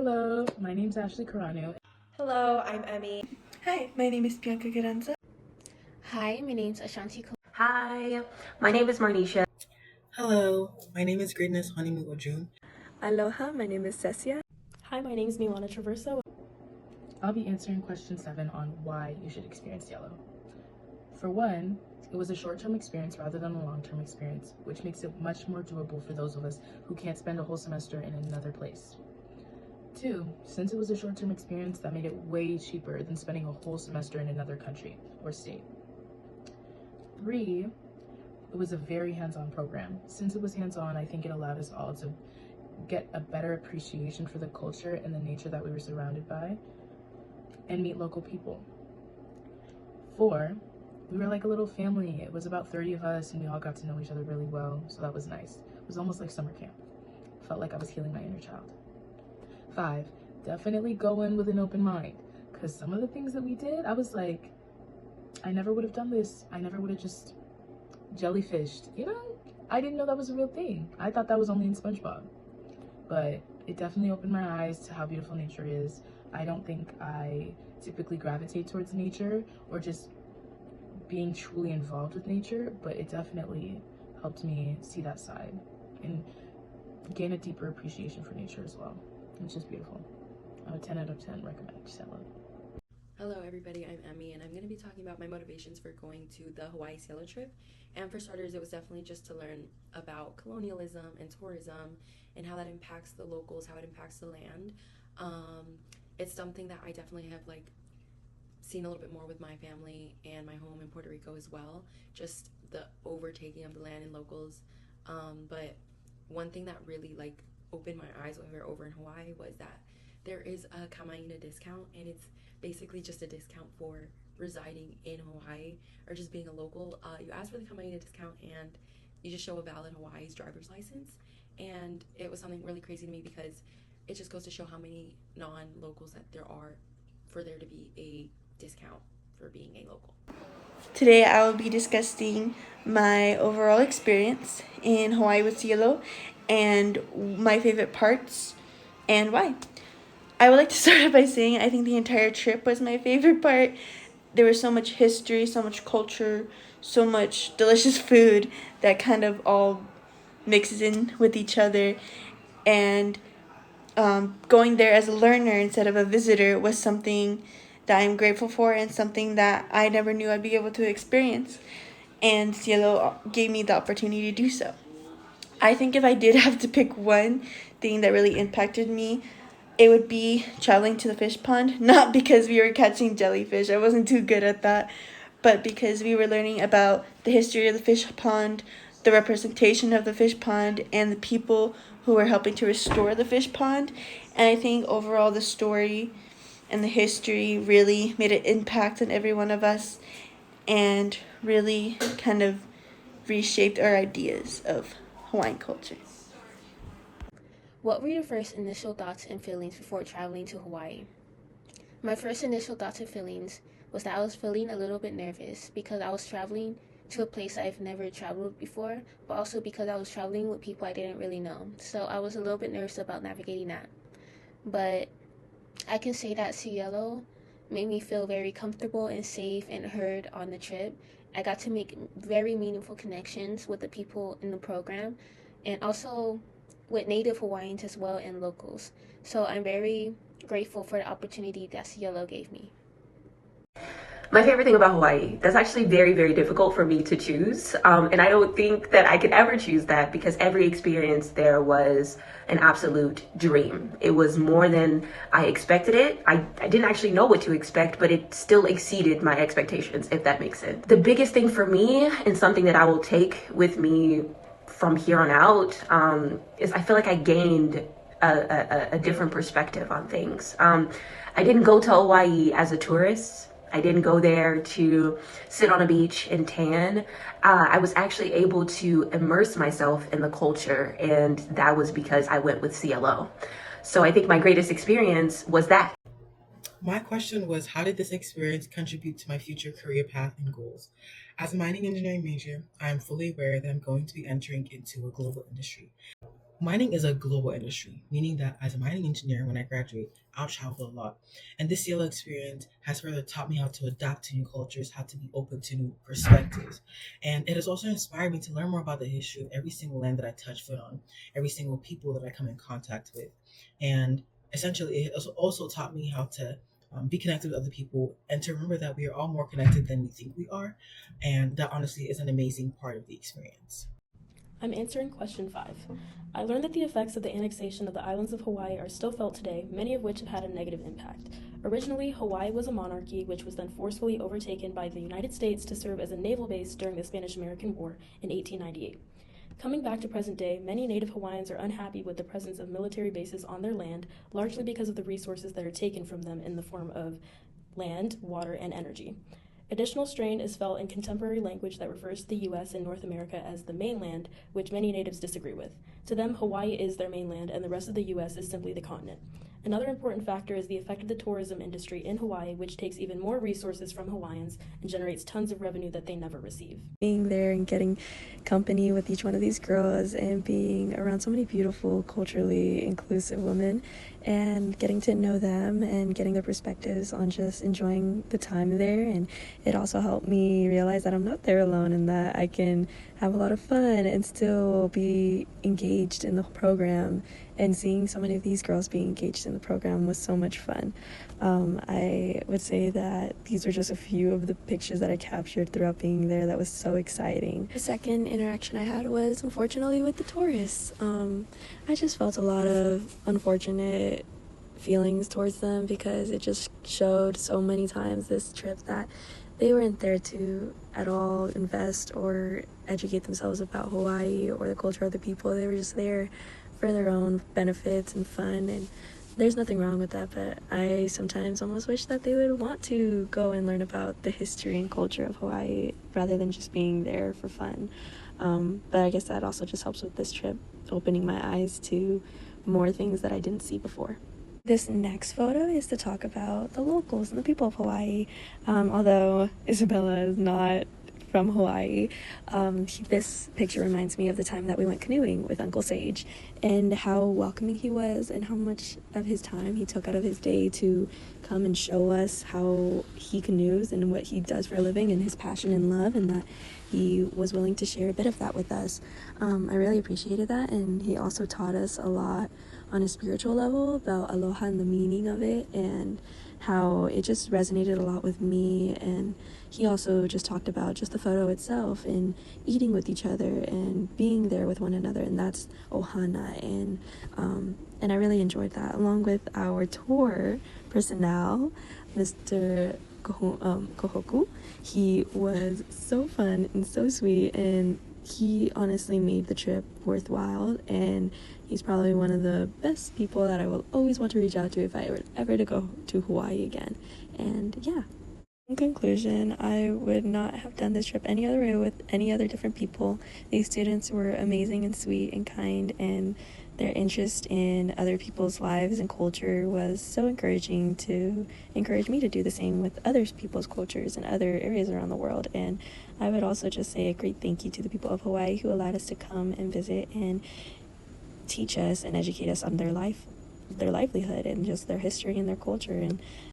Hello, my name's Ashley Carano. Hello, I'm Emmy. Hi, my name is Bianca Garanza. Hi, my name's Ashanti. Hi, my name is Marnisha. Hello, my name is Greatness Honeymoon June. Aloha, my name is Cecia. Hi, my name is Milana Traverso. I'll be answering question 7 on why you should experience Cielo. For one, it was a short-term experience rather than a long-term experience, which makes it much more doable for those of us who can't spend a whole semester in another place. 2, since it was a short-term experience, that made it way cheaper than spending a whole semester in another country or state. 3, it was a very hands-on program. Since it was hands-on, I think it allowed us all to get a better appreciation for the culture and the nature that we were surrounded by and meet local people. 4, we were like a little family. It was about 30 of us and we all got to know each other really well, so that was nice. It was almost like summer camp. Felt like I was healing my inner child. 5, definitely go in with an open mind, because some of the things that we did, I was like, I never would have done this. I never would have just jellyfished. I didn't know that was a real thing. I thought that was only in SpongeBob. But it definitely opened my eyes to how beautiful nature is. I don't think I typically gravitate towards nature or just being truly involved with nature, but it definitely helped me see that side and gain a deeper appreciation for nature as well. It's just beautiful. I'm a 10 out of 10 recommend Cielo. Hello everybody, I'm Emmy and I'm going to be talking about my motivations for going to the Hawaii Cielo trip. And for starters, it was definitely just to learn about colonialism and tourism and how that impacts the locals, how it impacts the land. It's something that I definitely have seen a little bit more with my family and my home in Puerto Rico as well, just the overtaking of the land and locals. But one thing that really opened my eyes when we were over in Hawaii was that there is a Kamaina discount, and it's basically just a discount for residing in Hawaii or just being a local. You ask for the Kamaina discount and you just show a valid Hawaii's driver's license. And it was something really crazy to me because it just goes to show how many non-locals that there are for there to be a discount for being a local. Today I will be discussing my overall experience in Hawaii with Cielo and my favorite parts and why. I would like to start off by saying I think the entire trip was my favorite part. There was so much history, so much culture, so much delicious food that kind of all mixes in with each other. And going there as a learner instead of a visitor was something that I'm grateful for and something that I never knew I'd be able to experience. And Cielo gave me the opportunity to do so. I think if I did have to pick one thing that really impacted me, it would be traveling to the fish pond. Not because we were catching jellyfish, I wasn't too good at that, but because we were learning about the history of the fish pond, the representation of the fish pond, and the people who were helping to restore the fish pond. And I think overall the story and the history really made an impact on every one of us and really kind of reshaped our ideas of Hawaiian culture. What were your first initial thoughts and feelings before traveling to Hawaii? My first initial thoughts and feelings was that I was feeling a little bit nervous because I was traveling to a place I've never traveled before, but also because I was traveling with people I didn't really know. So I was a little bit nervous about navigating that. But I can say that Cielo made me feel very comfortable and safe and heard on the trip. I got to make very meaningful connections with the people in the program and also with native Hawaiians as well and locals. So I'm very grateful for the opportunity that Cielo gave me. My favorite thing about Hawaii, that's actually very, very difficult for me to choose. And I don't think that I could ever choose that because every experience there was an absolute dream. It was more than I expected it. I didn't actually know what to expect, but it still exceeded my expectations, if that makes sense. The biggest thing for me and something that I will take with me from here on out is I feel like I gained a different perspective on things. I didn't go to Hawaii as a tourist. I didn't go there to sit on a beach and tan. I was actually able to immerse myself in the culture, and that was because I went with Cielo. So I think my greatest experience was that. My question was, how did this experience contribute to my future career path and goals? As a mining engineering major, I am fully aware that I'm going to be entering into a global industry. Mining is a global industry, meaning that as a mining engineer, when I graduate, I'll travel a lot. And this Cielo experience has further taught me how to adapt to new cultures, how to be open to new perspectives. And it has also inspired me to learn more about the history of every single land that I touch foot on, every single people that I come in contact with. And essentially, it has also taught me how to be connected with other people and to remember that we are all more connected than we think we are. And that honestly is an amazing part of the experience. I'm answering question 5. I learned that the effects of the annexation of the islands of Hawaii are still felt today, many of which have had a negative impact. Originally, Hawaii was a monarchy, which was then forcefully overtaken by the United States to serve as a naval base during the Spanish-American War in 1898. Coming back to present day, many Native Hawaiians are unhappy with the presence of military bases on their land, largely because of the resources that are taken from them in the form of land, water, and energy. Additional strain is felt in contemporary language that refers to the U.S. and North America as the mainland, which many natives disagree with. To them, Hawaii is their mainland, and the rest of the U.S. is simply the continent. Another important factor is the effect of the tourism industry in Hawaii, which takes even more resources from Hawaiians and generates tons of revenue that they never receive. Being there and getting company with each one of these girls and being around so many beautiful, culturally inclusive women and getting to know them and getting their perspectives on just enjoying the time there. And it also helped me realize that I'm not there alone and that I can have a lot of fun and still be engaged in the program. And seeing so many of these girls being engaged in the program was so much fun. I would say that these were just a few of the pictures that I captured throughout being there that was so exciting. The second interaction I had was unfortunately with the tourists. I just felt a lot of unfortunate feelings towards them because it just showed so many times this trip that they weren't there to at all invest or educate themselves about Hawaii or the culture of the people. They were just there for their own benefits and fun, and there's nothing wrong with that, but I sometimes almost wish that they would want to go and learn about the history and culture of Hawaii rather than just being there for fun. But I guess that also just helps with this trip, opening my eyes to more things that I didn't see before. This next photo is to talk about the locals and the people of Hawaii. Although Isabella is not from Hawaii, this picture reminds me of the time that we went canoeing with Uncle Sage and how welcoming he was and how much of his time he took out of his day to come and show us how he canoes and what he does for a living and his passion and love, and that he was willing to share a bit of that with us. I really appreciated that, and he also taught us a lot on a spiritual level about aloha and the meaning of it, and how it just resonated a lot with me. And he also just talked about just the photo itself and eating with each other and being there with one another, and that's ohana. And I really enjoyed that, along with our tour personnel, Mr. Kohoku. He was so fun and so sweet, and he honestly made the trip worthwhile, and he's probably one of the best people that I will always want to reach out to if I were ever to go to Hawaii again. And yeah. In conclusion, I would not have done this trip any other way with any other different people. These students were amazing and sweet and kind, and their interest in other people's lives and culture was so encouraging to encourage me to do the same with other people's cultures and other areas around the world. And I would also just say a great thank you to the people of Hawaii who allowed us to come and visit and teach us and educate us on their livelihood and just their history and their culture. And